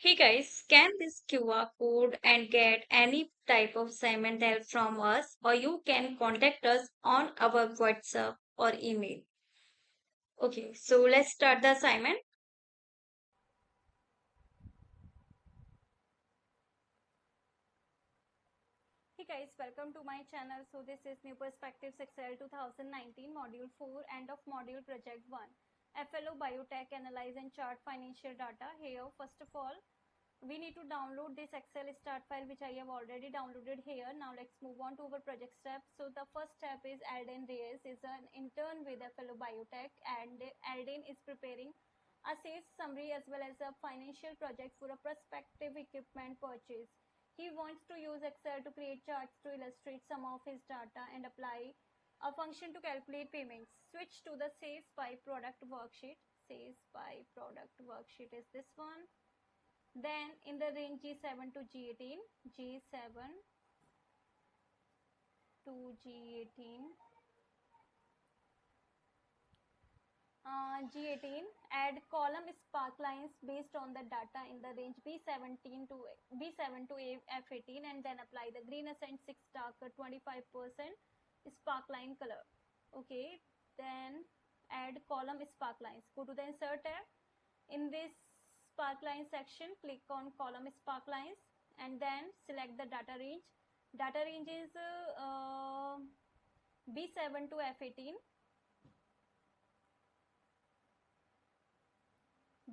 Hey guys, scan this QR code and get any type of assignment help from us, or you can contact us on our WhatsApp or email. Okay, so let's start the assignment. Hey guys, welcome to my channel. So this is New Perspectives Excel 2019 Module 4 End of Module Project 1. FLO Biotech Analyze and Chart Financial Data. Here first of all we need to download this Excel start file which I have already downloaded here. Now let's move on to our project steps. So the first step is Alden Reyes is an intern with FLO Biotech, and Alden is preparing a sales summary as well as a financial project for a prospective equipment purchase. He wants to use Excel to create charts to illustrate some of his data and apply a function to calculate payments. Switch to the sales by product worksheet. Sales by product worksheet is this one. Then in the range G7 to G18, G7 to G18, G18, add column sparklines based on the data in the range B17 to B7 to F18, and then apply the green accent 6 darker 25% sparkline color. Okay, then add column sparklines. Go to the insert tab. In this sparkline section, click on column sparklines and then select the data range. Data range is B7 to F18,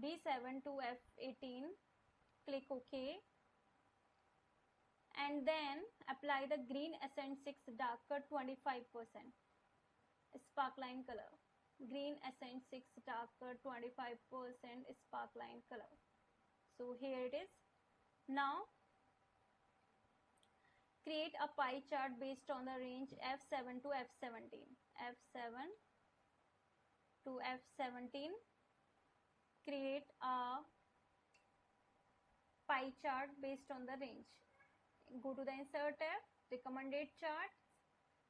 B7 to F18, click OK, and then apply the green accent 6 darker 25% sparkline color. Green accent 6 darker 25% sparkline color. So here it is. Now create a pie chart based on the range F7 to F17. F7 to F17. Create a pie chart based on the range. Go to the insert tab, recommended charts,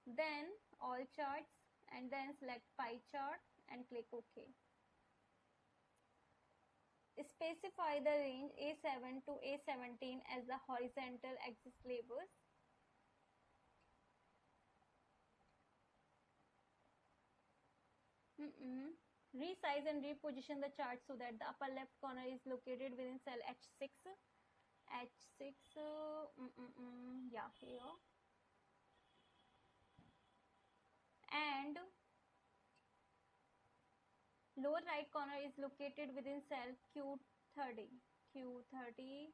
then all charts, and then select pie chart and click OK. Specify the range A7 to A17 as the horizontal axis labels. Resize and reposition the chart so that the upper left corner is located within cell H6. H6, yeah, here. And lower right corner is located within cell Q30. Q30.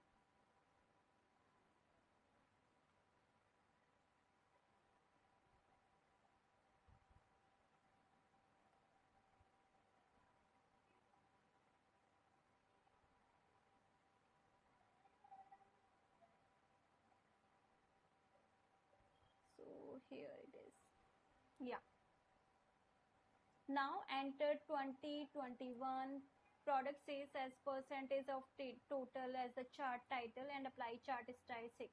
So here it is. Yeah. Now enter 2021 product sales as percentage of total as the chart title and apply chart style 6.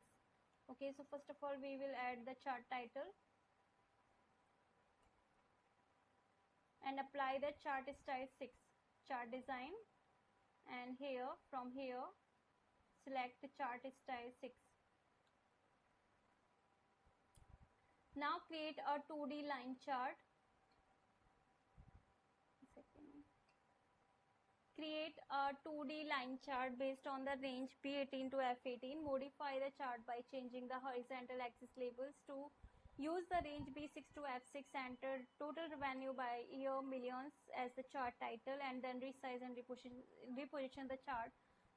Okay, so first of all we will add the chart title and apply the chart style 6, chart design, and here from here select the chart style 6. Now create a 2D line chart. Create a 2D line chart based on the range B18 to F18. Modify the chart by changing the horizontal axis labels to use the range B6 to F6. Enter total revenue by year millions as the chart title, and then resize and reposition the chart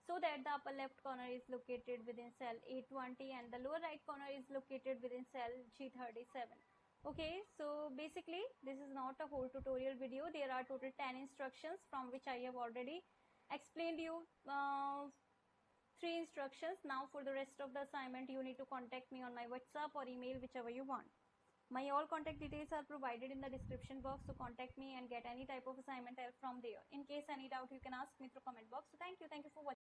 so that the upper left corner is located within cell A20 and the lower right corner is located within cell G37. Okay, so basically this is not a whole tutorial video. There are total 10 instructions from which I have already explained you 3 instructions. Now for the rest of the assignment you need to contact me on my WhatsApp or email, whichever you want. My all contact details are provided in the description box, so contact me and get any type of assignment help from there. In case any doubt you can ask me through comment box. So thank you for watching.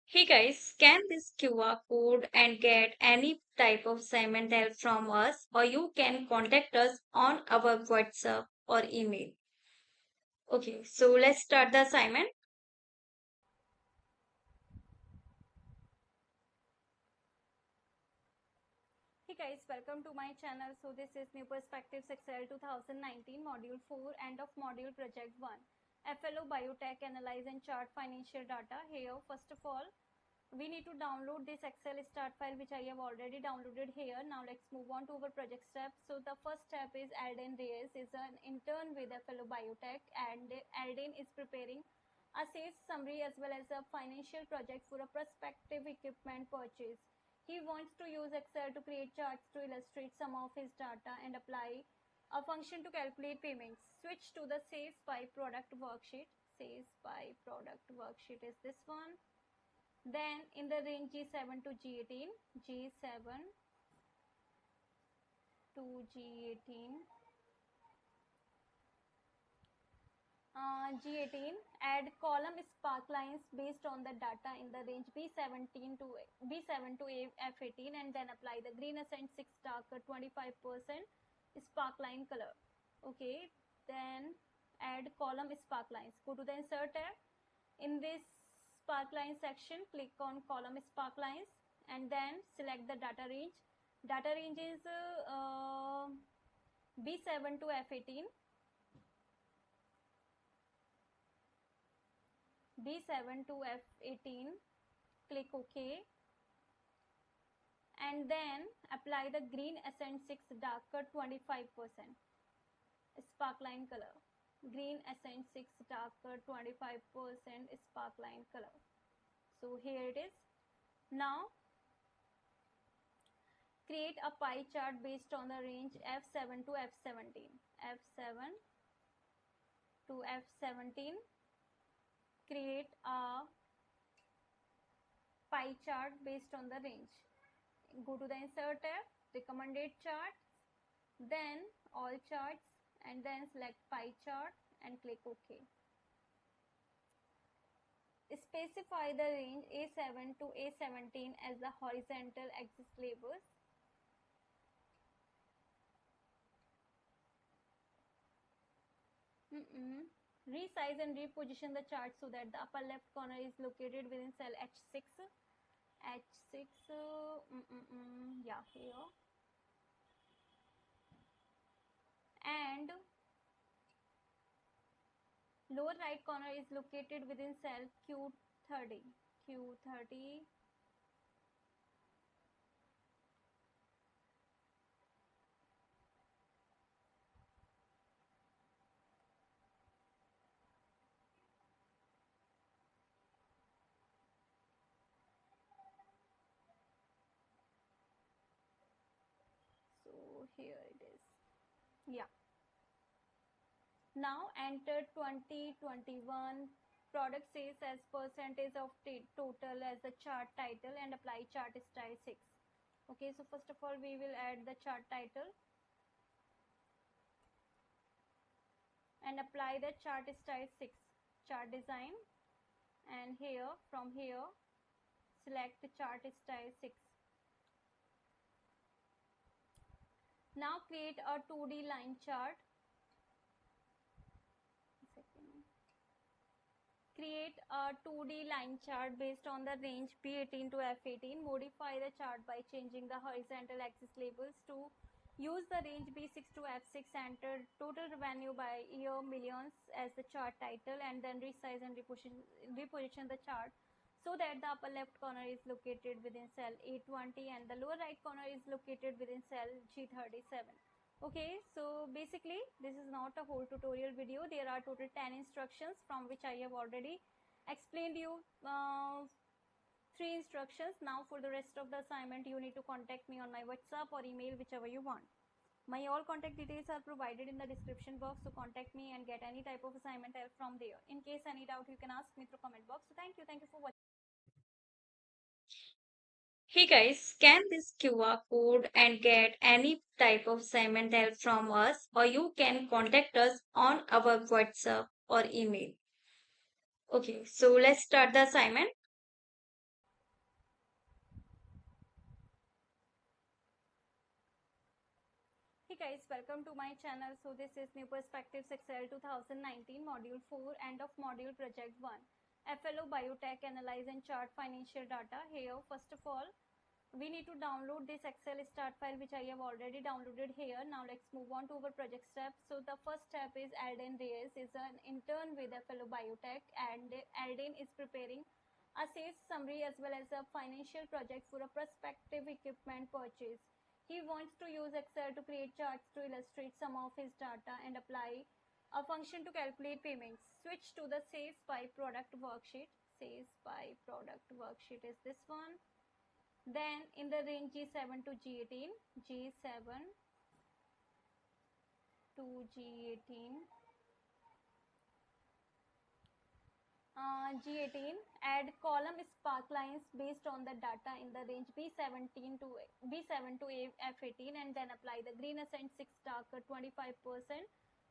Hey guys, scan this QR code and get any type of assignment help from us, or you can contact us on our WhatsApp or email. Okay, so let's start the assignment. Guys, welcome to my channel. So this is New Perspectives Excel 2019 module 4, end of module project 1, FLO Biotech analyze and chart financial data. Here first of all we need to download this Excel start file which I have already downloaded here. Now let's move on to our project steps. So the first step is Alden Reyes is an intern with FLO Biotech, and Alden is preparing a sales summary as well as a financial project for a prospective equipment purchase. He wants to use Excel to create charts to illustrate some of his data and apply a function to calculate payments. Switch to the sales by product worksheet. Sales by product worksheet is this one. Then in the range G7 to G18, G7 to G18, G18, add column sparklines based on the data in the range B17 to B7 to F18, and then apply the green accent 6 darker 25% sparkline color. Okay, then add column sparklines. Go to the insert tab. In this sparkline section, click on column sparklines and then select the data range. Data range is B7 to F18. B7 to F18, click OK, and then apply the green accent 6 darker 25% sparkline color. Green accent 6 darker 25% sparkline color. So here it is. Now create a pie chart based on the range F7 to F17. F7 to F17. Create a pie chart based on the range. Go to the insert tab, recommended charts, then all charts, and then select pie chart and click OK. Specify the range A7 to A17 as the horizontal axis labels. Resize and reposition the chart so that the upper left corner is located within cell H6. H6, yeah, here. And lower right corner is located within cell Q30. Q30. So here it is. Yeah. Now enter 2021 product sales as percentage of total as the chart title and apply chart style 6. Okay, so first of all we will add the chart title and apply the chart style 6, chart design, and here from here select the chart style 6. Now create a 2D line chart. Create a 2D line chart based on the range B18 to F18. Modify the chart by changing the horizontal axis labels to use the range B6 to F6. Enter total revenue by year millions as the chart title, and then resize and reposition the chart so that the upper left corner is located within cell A20 and the lower right corner is located within cell G37. Okay, so basically this is not a whole tutorial video. There are total 10 instructions from which I have already explained you 3 instructions. Now for the rest of the assignment you need to contact me on my WhatsApp or email, whichever you want. My all contact details are provided in the description box, so contact me and get any type of assignment help from there. In case any doubt you can ask me through comment box. So thank you for watching. Hey guys, scan this QR code and get any type of assignment help from us, or you can contact us on our WhatsApp or email. Okay, so let's start the assignment. Hey guys, welcome to my channel. So this is New Perspectives Excel 2019 module 4, end of module project 1, FLO Biotech analyze and chart financial data. Here first of all we need to download this Excel start file, which I have already downloaded here. Now let's move on to our project steps. So the first step is Alden Reyes is an intern with FLO Biotech, and Alden is preparing a sales summary as well as a financial project for a prospective equipment purchase. He wants to use Excel to create charts to illustrate some of his data and apply a function to calculate payments. Switch to the sales by product worksheet. Sales by product worksheet is this one. Then in the range G7 to G18, G7 to G18, G18, add column sparklines based on the data in the range B17 to B7 to F18, and then apply the green accent 6 darker 25%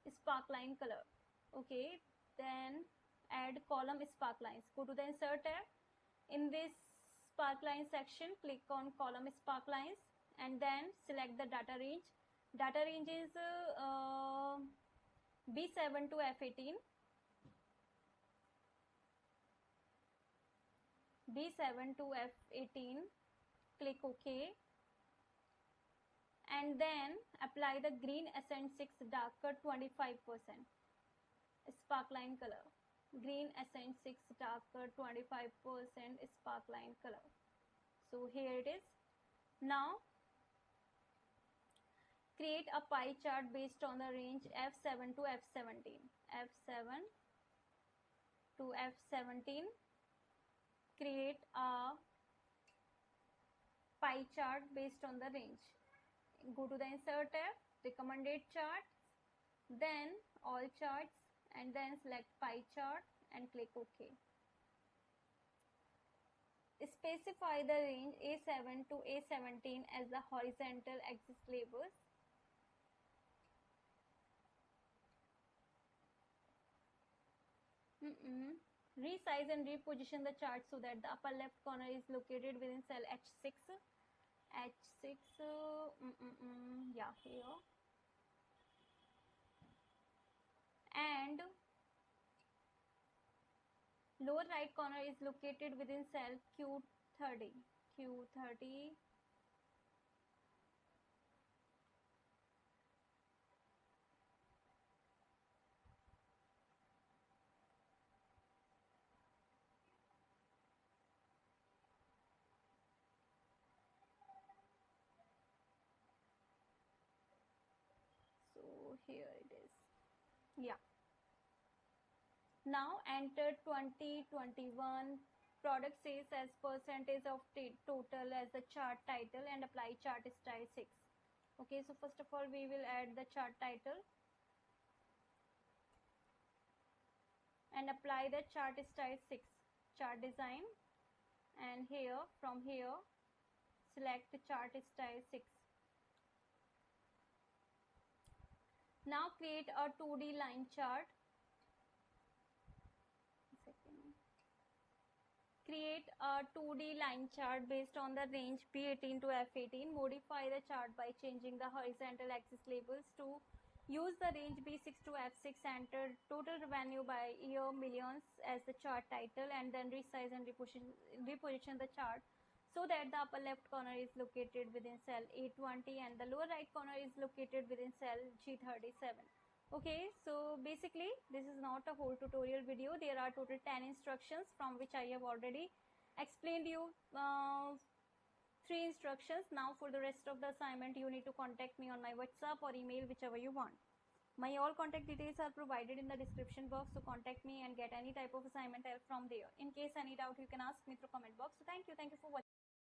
sparkline color. Okay, then add column sparklines. Go to the insert tab. In this sparkline section, click on column sparklines and then select the data range. Data range is B7 to F18. B7 to F18, click OK, and then apply the green accent 6 darker 25% sparkline color. Green accent 6 darker 25% sparkline color. So here it is. Now create a pie chart based on the range F7 to F17. F7 to F17. Create a pie chart based on the range. Go to the insert tab, recommended charts, then all charts, and then select pie chart and click OK. Specify the range A7 to A17 as the horizontal axis labels. Resize and reposition the chart so that the upper left corner is located within cell H6. H6, yeah, here. And lower right corner is located within cell Q30. Q30. So here it is. Yeah. Now enter 2021 product sales as percentage of total as the chart title and apply chart style 6. Okay, so first of all we will add the chart title and apply the chart style 6, chart design, and here from here select the chart style 6. Now create a 2D line chart. Create a 2D line chart based on the range B18 to F18. Modify the chart by changing the horizontal axis labels to use the range B6 to F6. Enter total revenue by year millions as the chart title, and then resize and reposition the chart so that the upper left corner is located within cell A20 and the lower right corner is located within cell G37. Okay, so basically this is not a whole tutorial video. There are total 10 instructions from which I have already explained you 3 instructions. Now for the rest of the assignment you need to contact me on my WhatsApp or email, whichever you want. My all contact details are provided in the description box, so contact me and get any type of assignment help from there. In case any doubt you can ask me through comment box. So thank you for watching.